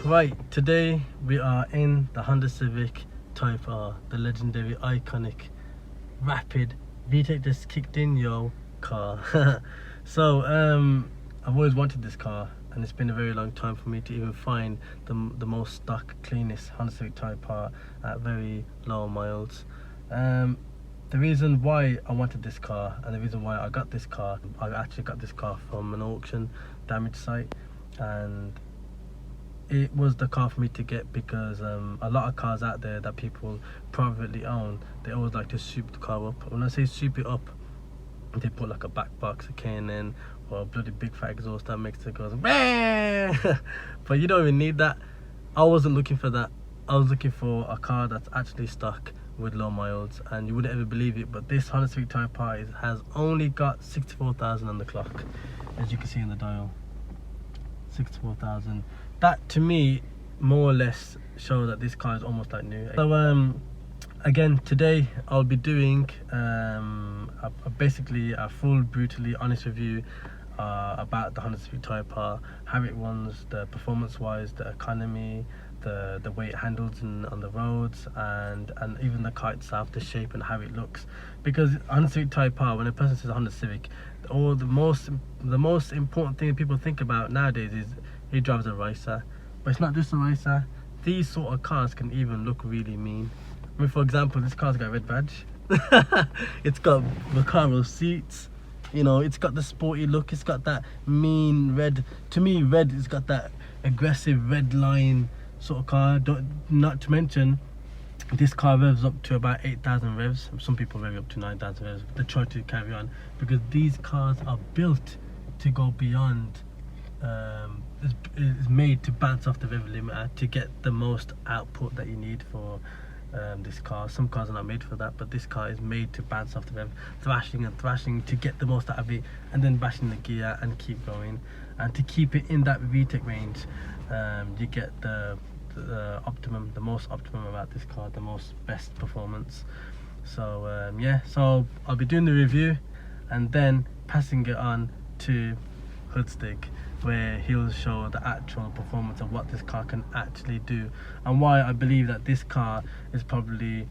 Right, today we are in the Honda Civic Type R, the legendary, iconic, rapid VTEC just kicked in yo car. So I've always wanted this car, and it's been a very long time for me to even find the most stock, cleanest Honda Civic Type R at very low miles. The reason why I wanted this car and the reason why I got this car, I actually got this car from an auction damage site, and it was the car for me to get because a lot of cars out there that people privately own, they always like to soup the car up. When I say soup it up, they put like a back box, a K&N, or a bloody big fat exhaust that makes it go but you don't even need that. I wasn't looking for that. I was looking for a car that's actually stock with low miles, and you wouldn't ever believe it, but this Honda Civic Type R has only got 64,000 on the clock, as you can see in the dial. 64,000. That to me more or less shows that this car is almost like new. So again, today I'll be doing basically a full, brutally honest review about the Honda Civic Type R, how it runs, the performance wise, the economy, the way it handles on the roads, and even the car itself, the shape and how it looks. Because Honda Civic Type R, when a person says Honda Civic, the most important thing people think about nowadays is he drives a racer. But it's not just a racer. These sort of cars can even look really mean. I mean, for example, this car's got a red badge. It's got Recaro seats. You know, it's got the sporty look. It's got that mean red. To me, red has got that aggressive red line sort of car. Not to mention, this car revs up to about 8,000 revs. Some people rev up to 9,000 revs. They try to carry on because these cars are built to go beyond. Is made to bounce off the rev limiter to get the most output that you need for this car. Some cars are not made for that, but this car is made to bounce off the rev, thrashing and thrashing to get the most out of it, and then bashing the gear and keep going. And to keep it in that VTEC range, you get the optimum, the most optimum about this car, the most best performance. So yeah, so I'll be doing the review and then passing it on to HOODSTIG, where he'll show the actual performance of what this car can actually do, and why I believe that this car is probably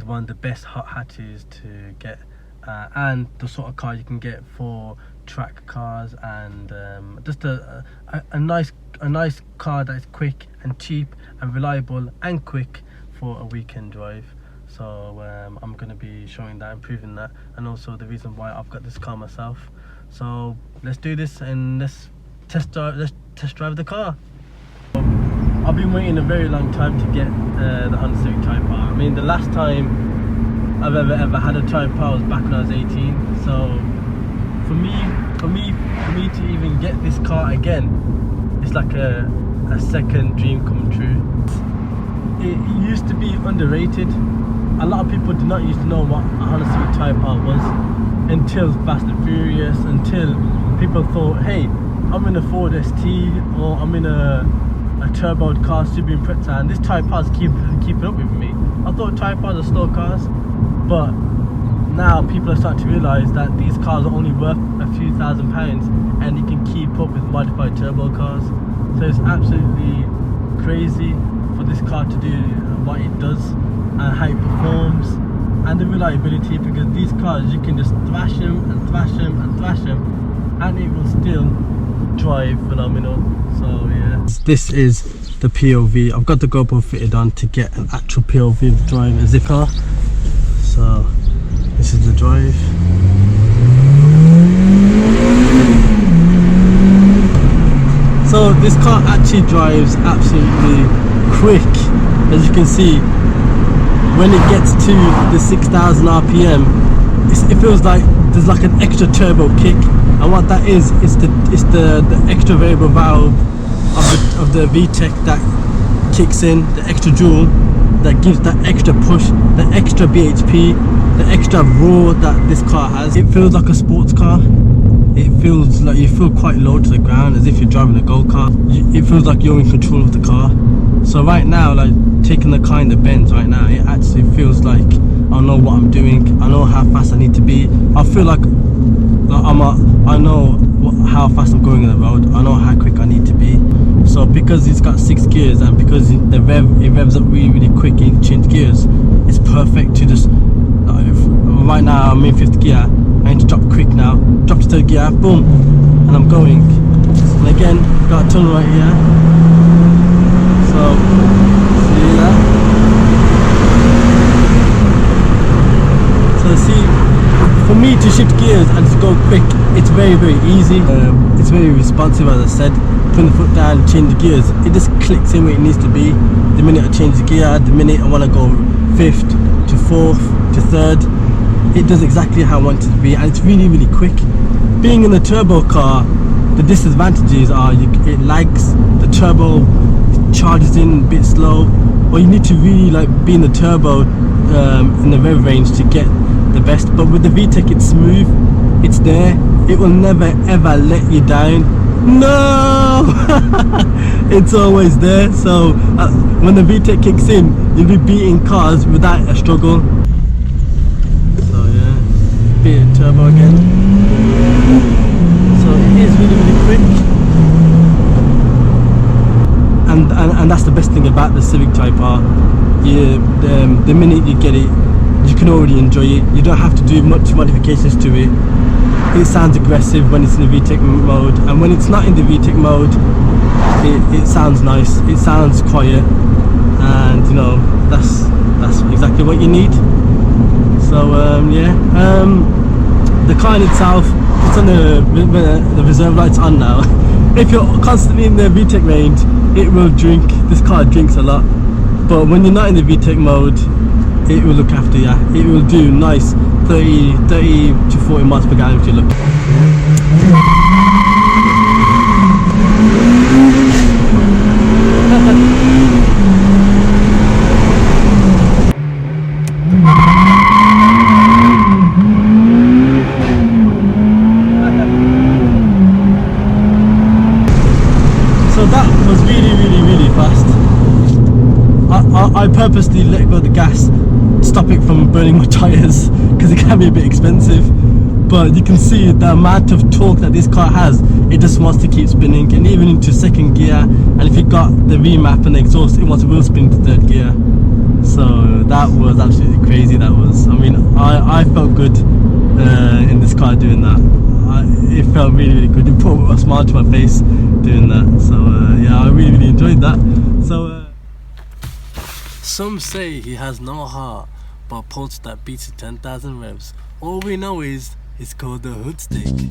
one of the best hot hatches to get, and the sort of car you can get for track cars, and just a nice car that is quick and cheap and reliable and quick for a weekend drive. So I'm going to be showing that and proving that, and also the reason why I've got this car myself. So let's do this and let's test drive the car. I've been waiting a very long time to get the Honda Civic Type R. I mean, the last time I've ever had a Type R was back when I was 18. So for me to even get this car again, it's like a second dream come true. It used to be underrated. A lot of people did not used to know what a Honda Civic Type R was until Fast and Furious, until people thought, hey, I'm in a Ford ST or I'm in a turboed car, Subaru Impreza, and this Type R is keeping up with me. I thought Type R's are slow cars, but now people are starting to realise that these cars are only worth a few £1,000s, and you can keep up with modified turbo cars. So it's absolutely crazy for this car to do what it does and how it performs, and the reliability, because these cars you can just thrash them and thrash them and thrash them and it will still drive phenomenal. So yeah, this is the POV. I've got the GoPro fitted on to get an actual POV of the drive as a car. So this is the drive. So this car actually drives absolutely quick, as you can see. When it gets to the 6,000 RPM, it feels like there's like an extra turbo kick, and what that is the extra variable valve of the VTEC that kicks in, the extra joule that gives that extra push, the extra BHP, the extra roar that this car has. It feels like a sports car. It feels like you feel quite low to the ground, as if you're driving a go-kart. It feels like you're in control of the car. So right now, like taking the car in the bends right now, it actually feels like I know what I'm doing. I know how fast I need to be. I feel like I know how fast I'm going on the road. I know how quick I need to be. So So because it's got 6 gears and because it revs up really quick in change gears, it's perfect to just right now I'm in 5th gear. I need to drop quick now, drop to 3rd gear, boom, and I'm going. And again, got a tunnel right here. So see that? So see, for me to shift gears and to go quick, it's very easy. It's very responsive, as I said. Putting the foot down, change the gears, it just clicks in where it needs to be. The minute I change the gear, the minute I want to go 5th to 4th to 3rd, it does exactly how I want it to be, and it's really quick. Being in the turbo car, the disadvantages are it lags, the turbo charges in a bit slow, or you need to really like be in the turbo in the rev range to get the best. But with the VTEC, it's smooth, it's there, it will never ever let you down. No! It's always there. So when the VTEC kicks in, you'll be beating cars without a struggle. So yeah, bit of turbo again. So it is really quick, and that's the best thing about the Civic Type R. The minute you get it, you can already enjoy it. You don't have to do much modifications to it. It sounds aggressive when it's in the VTEC mode, and when it's not in the VTEC mode, it sounds nice, it sounds quiet, and you know, that's exactly what you need. So yeah, the car in itself, it's on the reserve lights on now. If you're constantly in the VTEC range, it will drink. This car drinks a lot, but when you're not in the VTEC mode, it will look after you. It will do nice 30 to 40 miles per gallon if you look. So that was really fast. I purposely let go of the gas, stop it from burning my tyres, because it can be a bit expensive. But you can see the amount of torque that this car has, it just wants to keep spinning, and even into 2nd gear, and if you got the remap and the exhaust, it wants to wheel spin to 3rd gear. So that was absolutely crazy. That was, I mean, I felt good in this car doing that. It felt really good. It put a smile to my face doing that. So yeah, I really enjoyed that. So some say he has no heart, but a pulse that beats to 10,000 revs. All we know is it's called the HOODSTIG.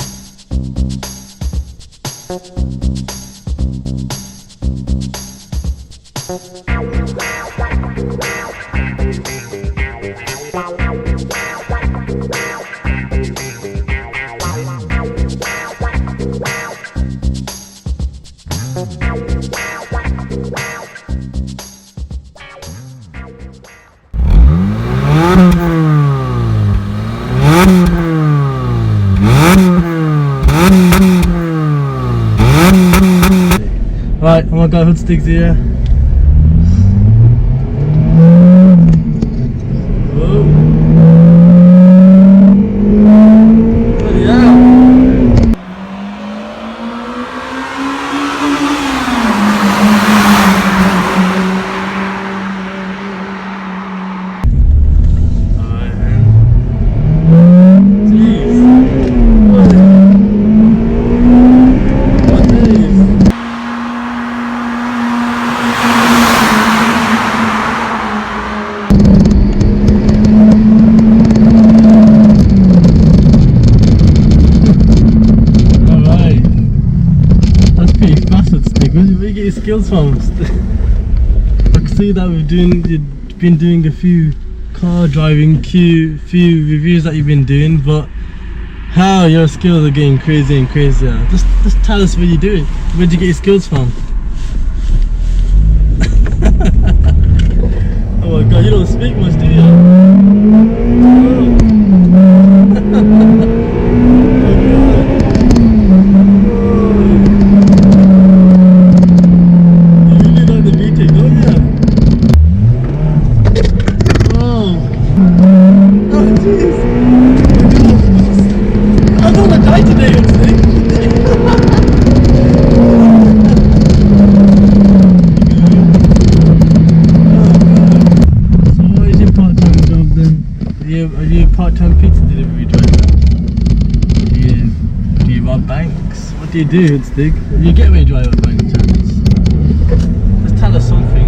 Right, I'm gonna go HOODSTIGs here. Whoa. Bloody hell. Alright, man. Jeez. What is this? Where do you get your skills from? I can see that you've been doing a few car driving, few reviews that you've been doing, but how your skills are getting crazier and crazier. Just tell us what you're doing. Where'd you get your skills from? Oh my god, you don't speak much, do you? you a part-time pizza delivery driver? Do you rob banks? What do you do, Stig? You get me a driver by any chance? Just tell us something.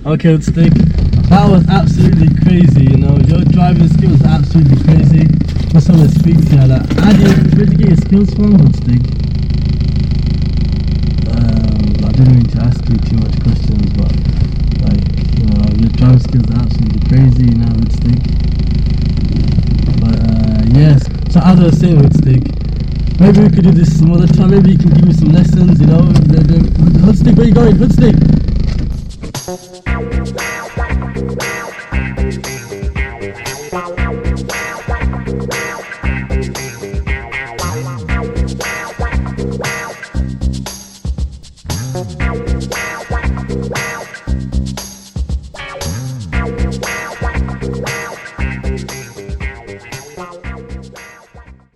Okay, Stig, that was absolutely crazy, you know, your driving skills are absolutely crazy. Just want to speak to you like, where did you get your skills from, Stig? I didn't mean to ask you too much questions, but like, you know, your driving skills are absolutely crazy, you know, Stig. But yes, so as I was saying, Stig, maybe we could do this some other time, maybe you can give me some lessons, you know. HOODSTIG, where you going, HOODSTIG?